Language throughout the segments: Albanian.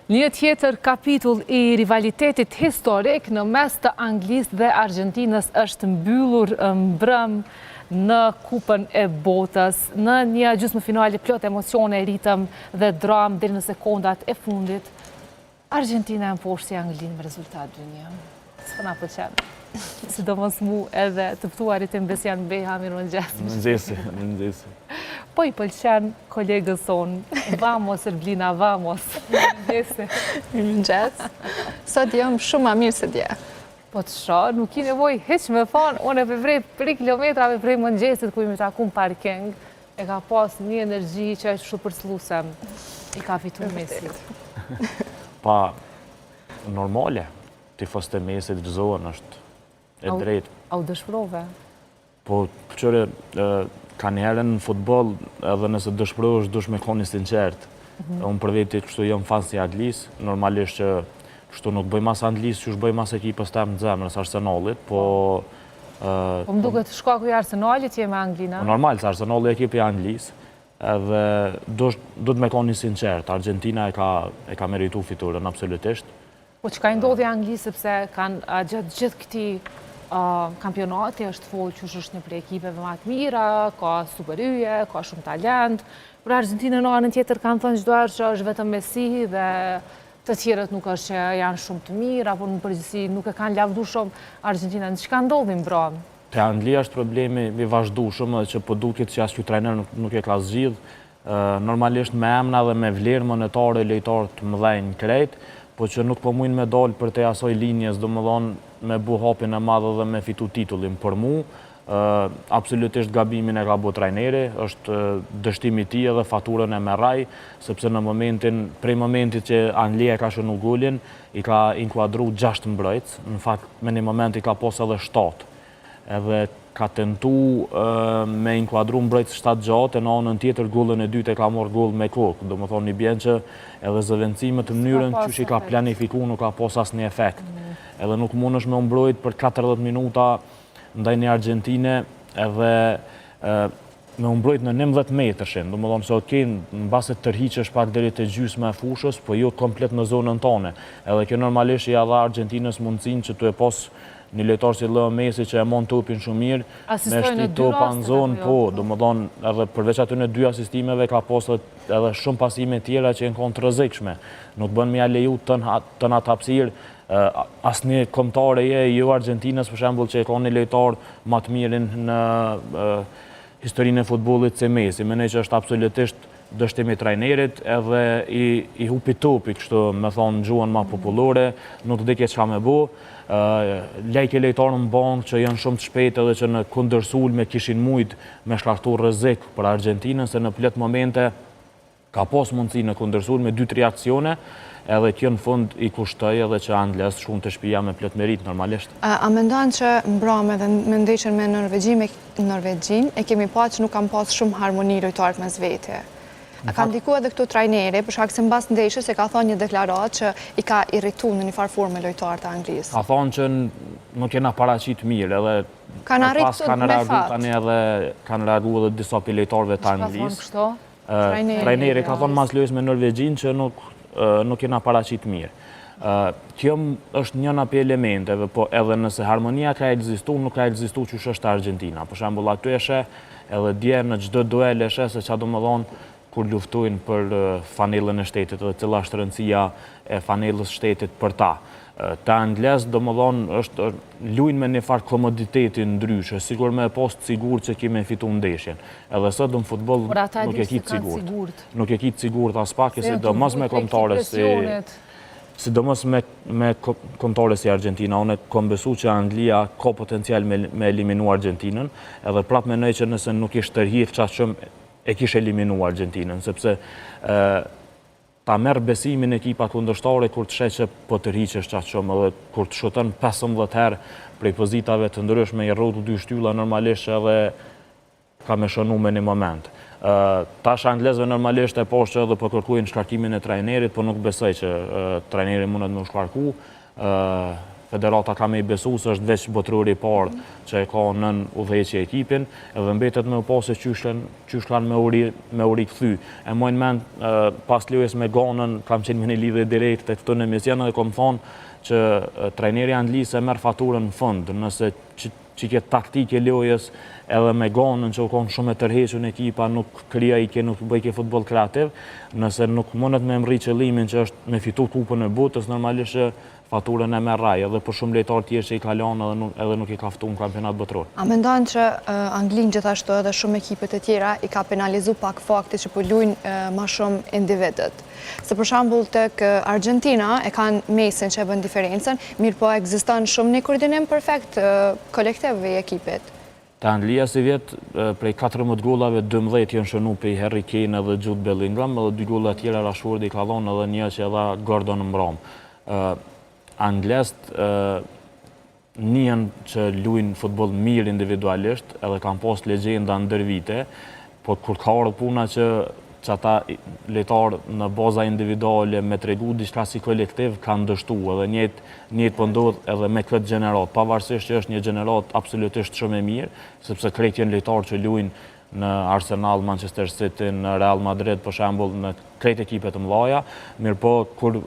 Një tjetër kapitull i rivalitetit historik në mes të Anglisë dhe Argentinës është mbyllur mbrëm në Kupën e Botës, në një gjysmëfinale plot emocione, ritëm dhe dramë deri në sekondat e fundit. Argentina e mposhti Anglinë me rezultat 2-1. S'po na pëlqen. Sidomos mu edhe të ftuarit e Besian Beha, mirëmëngjesi. Mëngjesi. Po i pëlqen kolegës sonë. Vamos, Erblina, vamos. Mëngjes. Sot jam shumë më mirë se dje. Po të shoh, nuk i nevojë hiç me thonë, unë e vrej 3 kilometrave prej mëngjesit ku jemi taku në parking, e ka pas një energji që është shupërsluese. I ka fituar Messi. Pa normale, tifos të Mesit gëzohen është e drejtë. Au dëshpërove? Po, qëre, ka njerën në futbol, edhe nëse dëshpërohesh, dush me koni sinqert. Unë për veti kështu jam fan si Anglisë, normalisht që kështu nuk bëj mas Anglisë, që është bëj mas ekipës tem në zemrës Arsenalit, po... Po më duket shkaku i Arsenalit je me Anglina? Normal, se Arsenali ekipi i Anglisë, edhe du të me koni sinqert. Argentina e ka meritu fiturën, absolutisht. Po që ka ndodhi Anglisë, sepse kanë gjatë gjithë këti kampionati është folë që është një prej ekipeve më të mira, ka super yje, ka shumë talent. Për Argentinën në anën tjetër kanë thënë çdo herë që është vetëm Messi dhe të tjerët nuk është që janë shumë të mirë, apo në përgjithësi nuk e kanë lavdu shumë Argentinën. Çka ndodhi mbrëm? Te Anglia është problemi i vazhdueshëm që po duket që as ky trajner nuk e ka zgjidh. Normalisht me emra dhe me vlerë monetare lojtarë të mëdhenj krejt, po që nuk po mujnë me dalë për te asoj linjes, domethënë me bu hapin e madhe dhe me fitu titullin. Për mu, absolutisht gabimin e ka bu trajneri, është dështimi ti edhe faturën e merraj, sepse në prej momentit që Anglia ka shënu golin, i ka inkuadru 6 mbrojtës, në fakt me një moment i ka pos edhe 7, edhe ka tentu me inkuadru mbrojtës 7 gjatë, e në anën tjetër gollën e dytë e ka morë goll me kokë, do më thonë një bjen që edhe zëvendësimet të mënyrën që i ka planifiku nuk ka pos as një efekt. Edhe nuk mund është me mbrojt për 40 minuta ndaj një Argentine edhe me mbrojt në 19 metërshin. Do më thonë se okej, në base të tërhiqesh pak deri te gjysma e fushës, po jo komplet në zonën tone. Edhe kjo normalisht i dha Argentinës mundësinë që të e pos një lojtar si Leo Messi që e mon topin shumë mirë, me shti topa në zonë, po, do më thonë, edhe përveç aty në 2 asistimeve ka posë edhe shumë pasime tjera që jenë konë të rëzikshme. Nuk bën me ja leju të në hapësirë, asë një kombëtare jo Argentinës, për shembull që e ka një lojtar më të mirin në historinë e futbollit si Messi. Menej që është absolutisht dështimi trajnerit edhe i hupi topi, kështu me thonë gjuhën ma popullore, nuk dike çka me bu. Lejke lejtarë në bankë që janë shumë të shpejt edhe që në kundërsul me kishin mujt me shkaktu rrezik për Argentinën, se në plot momente ka pas mundësi në kundërsul me 2-3 akcione, edhe kjo në fund i kushtoj edhe që Angles shumë të shpija me plot merit normalisht. A mendon që mbrëm edhe me ndeshjen me Norvegjin e kemi pa që nuk kam pas shumë harmoni lojtarët mes vete? A ka ndiku edhe këtu trajneri, për shkak se mbas ndeshjes e ka thonë një deklarat që i ka irritu në një farë forme lojtarët e Anglisë. Ka thonë që nuk jena paraqit mirë, edhe kanë arritur kanë reagu edhe disa lojtarëve të Anglisë. Trajneri ka thonë mas lojës me Norvegjin që nuk jena paraqit mirë. Kjo është njëna për elementeve, po edhe nëse harmonia ka egzistu, nuk ka egzistu që është Argentina. Për shembull, aty eshe edhe djerë në çdo duel eshe se qa do më thonë kur luftojnë për fanelën e shtetit dhe cila është rëndësia e fanelës shtetit për ta. Ta Angles, do më thonë, është lujnë me një farë komoditetin ndryshe, sigur me post sigur që kime fitu ndeshjen. Edhe sot në futbol nuk e kitë sigurt. Nuk e kitë sigurt as pak, sidomos me kombëtare sidomos me kombëtare si Argentina. Unë kom besu që Anglia ka potencial me eliminu Argentinën, edhe prap menoj që nëse nuk ishtë tërhir qatë shumë e kishë eliminu Argentinën, sepse ta merë besimin ekipa kundërshtare kur të sheh që po tërhiqesh qatë shumë, edhe kur të shutën 15 herë prej pozitave të ndryshme i rrotu 2 shtylla, normalisht edhe ka me shënu me një moment. Tash anglezve normalisht e poshtë që edhe po kërkujnë shkarkimin e trajnerit, po nuk besoj që trajneri mundet me shkarku. federata ka me i besu se është veç botërori i parë që e ka nën udhëheqje ekipin, edhe mbetet me u pa se qysh kanë me uri këthy. E mojnë mend pas lojës me Ganën, kam qenë me një lidhje direkt e këtu në emision dhe kom thonë që trajneri anglisë e merr faturën në fund, nëse që këtë taktike lojës edhe me Ganën që u konë shumë e tërhequr në ekipa, nuk krija ike, nuk bëjke futbol kreativ, nëse nuk mundet me mri qëllimin që është me fitu kupën e botës, normalisht që faturën e merr ai, edhe për shumë lojtarë tjerë që i kalon edhe nuk i ka ftuar në kampionat botror. A mendon që Anglinë gjithashtu edhe shumë ekipet e tjera i ka penalizu pak fakti që po luajnë ma shumë individët? Se për shembull tek Argentina e kanë Mesin që e bën diferencën, mirë po ekziston shumë një koordinim perfekt kolektiv i ekipit. Te Anglia si vjetë, prej 14 gollave, 12 janë shënu për Harry Kane edhe Jude Bellingham, edhe 2 golla tjera Rashford i ka dhonë edhe një që edhe Gordon Mbram. Anglest njën që luajnë futboll mirë individualisht, edhe kanë pas legjenda ndër vite, por kur ka ardhur puna që ata lojtarë në baza individuale me tregu diçka si kolektiv kanë dështu, edhe njëjtë po ndodh edhe me këtë gjenerat, pavarësisht që është një gjenerat absolutisht shumë e mirë, sepse krejt janë lojtarë që luajnë në Arsenal, Manchester City, në Real Madrid, për shembull, në krejt ekipet të mëdha, mirë po kur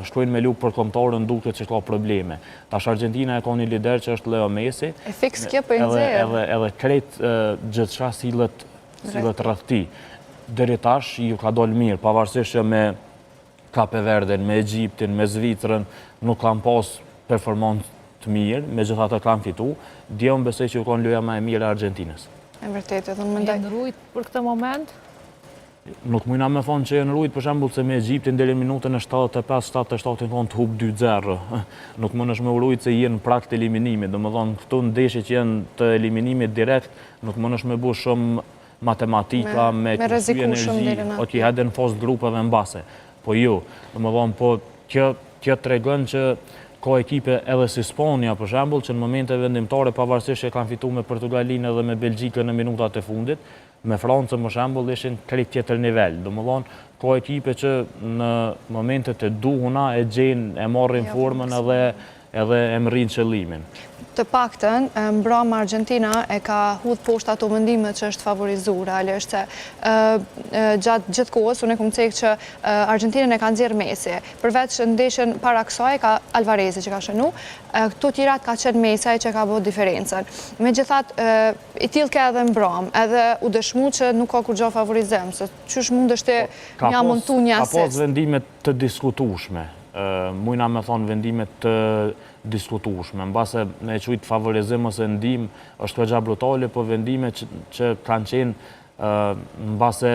shkojnë me luftë për kombëtarën duket që ka probleme. Tash Argentina e ka një lider që është Leo Messi. E fiks kjo po i nxjerr. Edhe krejt gjithçka sillet rreth tij. Deri tash ju ka dalë mirë, pavarësisht që me Kape Verden, me Egjiptin, me Zvicrën nuk kanë pas performancë të mirë, megjithatë kanë fitu. Dje unë besoj që u kanë loja më e mirë e Argentinës. E vërtetë, edhe mendoj. Janë rujt për këtë moment? Nuk mujna me thonë që janë rujt, për shembull se me Egjiptin deri në minutën e 75-77 kanë të hub 2-0. Nuk mundesh me urujt se jenë prag të eliminimit. Domethënë këtu ndeshje që janë të eliminimit direkt, nuk mundesh me bu shumë matematika, me kursy energji, ok, hajde në fazë grupeve mbase. Po jo, domethënë po kjo tregon që ka ekipe edhe si Spanja, për shembull, që në momente vendimtare, pavarësisht që kanë fituar me Portugalinë edhe me Belgjikën në minutat e fundit, me Francën, për shembull, ishin krejt tjetër nivel. Domethënë, ka ekipe që në momentet e duhuna e gjejnë, e marrin formën edhe e mrin qëllimin. Të paktën, mbroma Argentina e ka hudh poshtë ato mendime që është favorizuar, realisht se gjatë gjithë kohës unë e kam thënë që Argentinën e ka nxjerr Messi. Përveç ndeshjen para kësaj ka Alvarezi që ka shënu, këto tjerat ka qenë Messi që ka bërë diferencën. Megjithatë, i tillë ka edhe mbrom, edhe u dëshmu që nuk ka kurrë favorizim, se çysh mundesh ti ja montu një asist. Ka pas vendime të diskutueshme. Mujna me thonë vendimet të diskutueshme. Në base me qujtë favorizim ose ndim është këgja brutale, po vendime që kanë qenë në base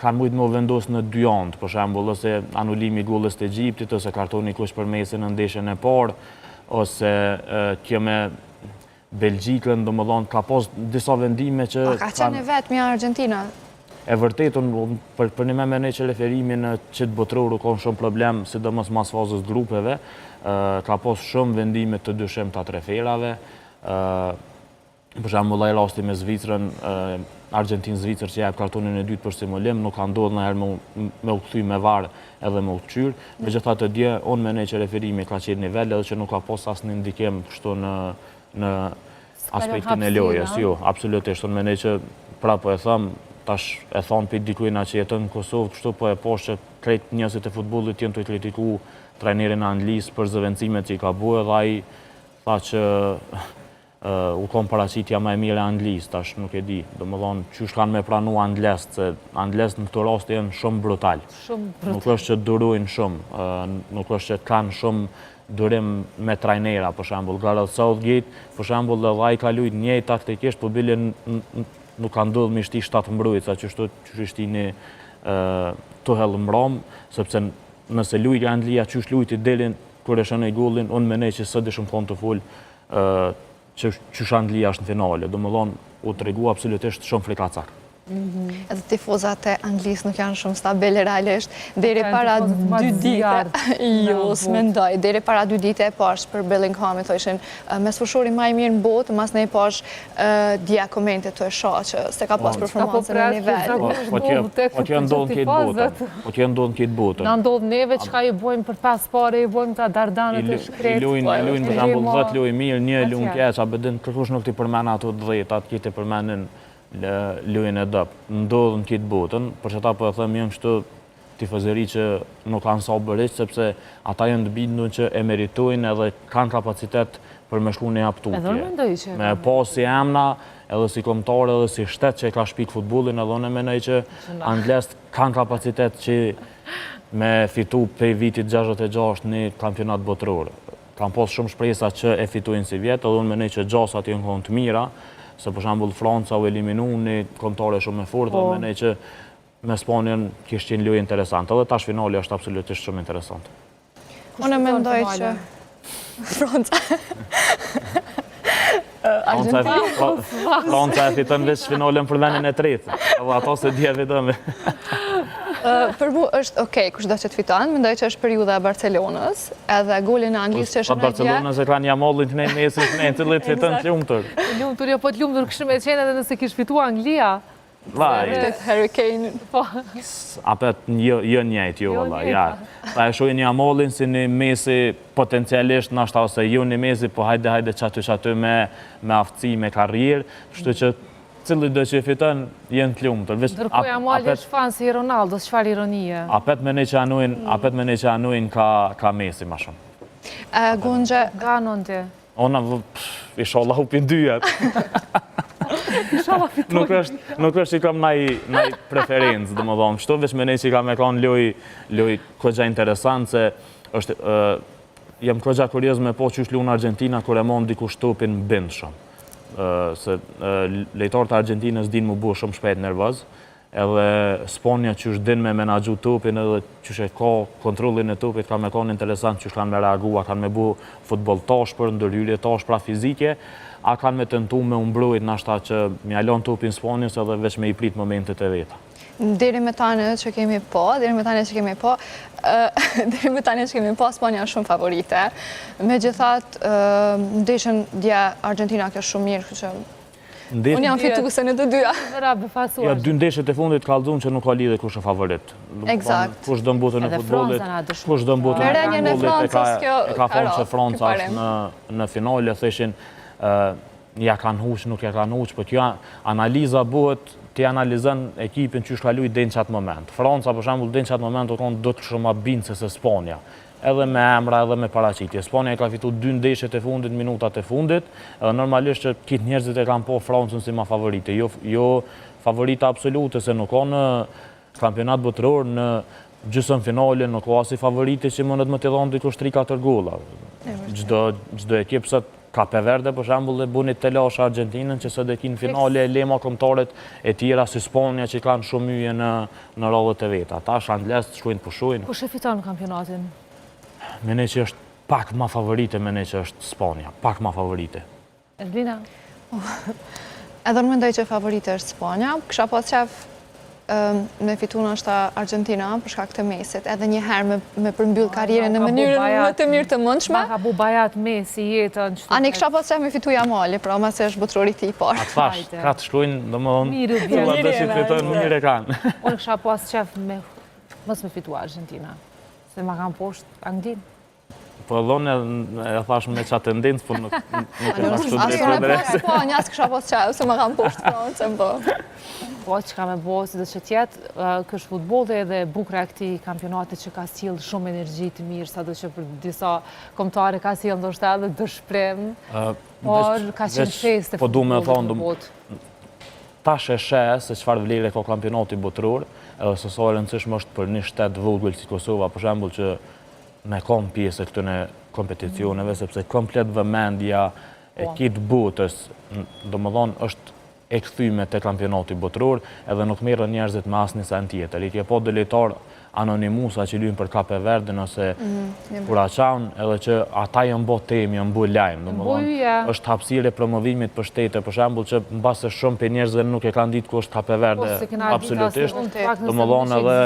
kanë mujtë më vendos në dy andë, për shembull, ose anulimi gollës të Egjiptit, ose kartoni kush për Mesin në ndeshjen e parë, ose kjo me Belgjikën, domethënë ka pas disa vendime që ka qenë vetëm Argentina. E vërtetën, për një me mene që referimin në qitë botror u konë shumë problem, sidomos mas fazës grupeve, ka pas shumë vendime të dyshim të treferave, për shembull ai rasti me Zvicrën, Argentinë-Zvicër që jep kartonin e dytë për simulim, nuk ka ndodhur ndonjëherë me u kthy me VAR edhe me u kçyr. Megjithatë dje, unë mendoj që referimi ka qenë nivel edhe që nuk ka pas asnjë ndikim kështu në aspektin e lojës. Jo, absolutisht, unë mendoj që prapë e them, tash e thonë për dikujna që jetën në Kosovë, kështu po e poshtë që krejt njerëzit e futbollit janë të kritiku trajnerin anglis për zëvendësimet që i ka bërë dhe ai tha që u kon paraqitja më e mirë e anglis, tash nuk e di. Domethënë, çysh kanë me pranu anglest, se anglest në këtë rast janë shumë brutal. Nuk është që durojnë shumë, nuk është që kanë shumë durim me trajnera, për shembull, Gareth Southgate, për shembull, edhe ai ka luajtur njëjtë taktikisht, po bile nuk ka ndodhur me shti 7 mbrojtësa që shti një Tuchel mbram, sepse nëse luajti Anglia qysh luajti delin kur e shënoi gollin, unë mendoj që s'do shumë kon të fol që qysh Anglia është në finale. Domethënë u tregu absolutisht shumë frikacak. Edhe tifozat e Anglisë nuk janë shumë stabile realisht. Deri para 2 dite, jo, s'mendoj, deri para 2 dite e pash për Bellingham, thoshin me sfushori më i mirë në botë, mas ne pash dja komente të e shaqë, se ka pas performancën në nivel. Po që ndodhën këtë botën. Në ndodhë neve që ka i bojmë për pas pare, i bojmë të dardanët e shkretë. I lujnë për shambull 10 luj mirë, një luj keq, a bedin kërkush nuk t'i përmen ato 10, atë kiti përmenin lujën e dëpë. Ndodhën këtë botën, për që ta po e thëmë jënë kështu tifozëri që nuk kanë sabërisht, sepse ata jënë të bindur që e meritojnë edhe kanë kapacitet për me shku një aptutje. Me pas si emna, edhe si kombëtar, edhe si shtet që e ka shpik futbolin, edhe unë menoj që anglest kanë kapacitet që me fitu pej vitit 66 një kampionat botëror. Kam pas shumë shpresa që e fitujnë si vjetë, edhe unë menoj që gjasat jënë konë të mira, se për shambull Franca u eliminu një kombëtare shumë e fort, dhe menoj që me Spanjën kishtë qenë lojë interesant, edhe tash finali është absolutisht shumë interesant. Unë mendoj që Franca. Franca e fitën veç finalen për vendin e tretë, edhe ato se dje fitën. Për mu është okej, kush do që të fiton, mendoj që është periuda e Barcelonës, edhe golin e Anglisë që është me dje. Barcelonës e ka një mollin të ne mesin të ne, të le të fitën të ljumëtër. Ljumëtër, jo, po të ljumëtër kështë me qenë edhe nëse kishë fitu Anglia. Harry Kane. Apet jë njejt, jo, valla, ja. Ta e shojnë një mollin si një mesi potencialisht në ashta ose ju një mesi, po hajde qatu me aftësi, me karrierë, shtu që cili do që i fitën, jenë të ljumëtër. Dërkoja Amali është fanë si Ronaldo, çfarë ironie. Apet me ne që anojnë ka Messi ma shumë. Gunxhe. Ganon ti. Ona, ishallah u pindyjat. Nuk është që kam naj preferencë, dhe më dhomë. Shto veç me ne që kam e kanë loj këgja interesant, se jem këgja kurios me po që shlu në Argentina, kër e mon dikush topin bënd shumë. Se lejtarët e Argentinës din mu bu shumë shpejt nervoz, edhe Spanja që është din me menagju topin edhe që është ka kontrolin e topit, ka me kanë interesant që është kanë me reagua, kanë me bu futbol tashpër, ndërhyrje tashpra fizike, a kanë me tentu me umbrojt në ashta që me alon topin Spanjës edhe veç me i prit momentet e veta. Deri me tani që kemi po, Spanja është shumë favorite. Megjithatë, ndeshën dje Argentina ka shumë mirë, që unë jam fituese në të dyja. Ja, 2 ndeshjet e fundit kallëzun që nuk ka lidhje kush është favorit. Eksakt. Kush do mbutën e futbollit, kush do mbutën e futbollit, e ka thonë që Franca është në finale, theshin ja kanë huq, nuk ja kanë huq, po kjo analiza bëhet ti analizën ekipin që shka lujt në qatë moment. Franca, për shambull, në qatë moment do të shumë ma binë se Spanja. Edhe me emra, edhe me paraqitje. Spanja ka fitu 2 ndeshjet e fundit, minutat e fundit, edhe normalisht që kitë njerëzit e kanë po Francën si ma favorite. Jo favorita absolute, se nuk ka në kampionat botëror, në gjysën finale, nuk ka si favorite që mëndet më të dhonë dikush 3-4 golla. Gjdo ekip sot Kape Verde, për shambull, dhe bunit të lashe Argentinën, që së dhe kinë finale e lema komtaret e tjera si Spanja që kanë shumë yje në radhët e veta. Ta është Angles, shkujnë pushujnë. Kush e fiton në kampionatin? Mene që është pak ma favorite, mene që është Spanja. Pak ma favorite. Elvina? Edhe në mendoj që favorite është Spanja. Kësha pas qef me fitu në është Argentina për shkak të Mesit, edhe njëherë me përmbyll karrierën në mënyrën më të mirë të mundshme. Ma ka bu bajat Messi jetën. A ne kësha pas qef me fitu Jamali, pra ma se është botërori ti i parë. Atë fash, ka të shkujnë, dhe më dhonë, të latësit fitojnë mire kanë. Unë kësha pas qef mos me fitu Argentina, se ma kam poshtë Anglinë. Po dhone e thash me qatë tendencë, po nuk e thash të drejtë. Po, njës kësha pas qef, se ma kam poshtë Francën, po. Po, që ka me bo, si dhe që tjetë, kështë futbolë edhe bukra e këti kampionatit që ka silë shumë energji të mirë, sa dhe që për disa komtare ka silë ndoshta edhe dëshprem, por ka qenë fest e futbolë të botë. Tash e se qëfar vlerë ka kampionati botëror, edhe se sa e rëndësishme është për një shtet vogël si Kosova, për shembull që me kom pjesë e këtëne kompeticioneve, sepse komplet vëmendja e kitë botës, do më thonë, është e këthyme të kampionati botëror, edhe nuk merrën njerëzit me asnjë sen tjetër. I ke po dhe lojtar anonimusa që luajnë për Kape Verdën ose Kuraçaun, edhe që ata janë bë temë, janë bë lajm, domethënë është hapësirë promovimit për shtete, për shembull që mbase shumë për njerëzve nuk e kanë ditë ku është Kape Verde absolutisht. Domethënë edhe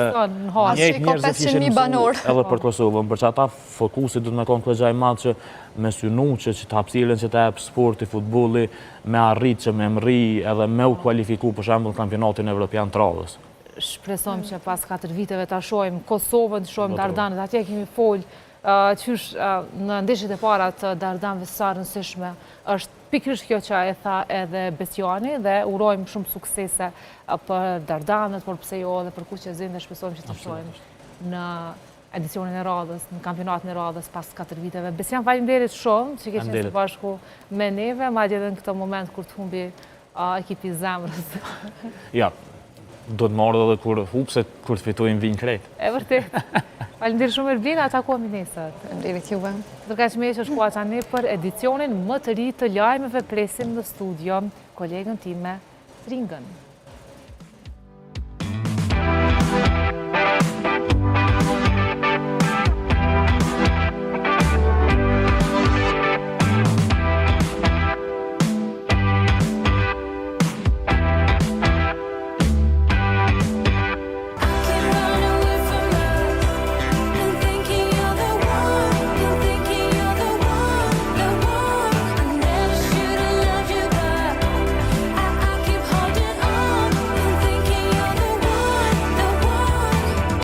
njëjtë njerëzit kishin mësuar edhe për Kosovën, për çata fokusi do të më kon kogja i madh që me synu që të hapësirën që të jep sporti, futbolli, me arrit që me mri edhe me u kualifiku për shembull kampionatin evropian të radhës. Shpresojmë që pas 4 viteve ta shohim Kosovën, të shohim Dardanët, atje kemi fol qysh në ndeshjet e para të Dardanëve sa rëndësishme është pikërisht kjo që e tha edhe Besjani dhe urojmë shumë suksese për Dardanët, por pse jo edhe për Kuqezin dhe shpresojmë që të shohim në edicionin e radhës, në kampionatin e radhës pas 4 viteve. Besjan, faleminderit shumë që ke qenë së bashku me neve, madje edhe në këtë moment kur të humbi ekipi zemrës. Ja, do të marrë edhe kur hupse, kur të fitojnë vinë krejt. E vërtet. Faleminderit shumë Erblina, takohemi nesër. Faleminderit juve. Ndërkaq me që shkuat tani për edicionin më të ri të lajmeve, presim në studio kolegën time Ringën.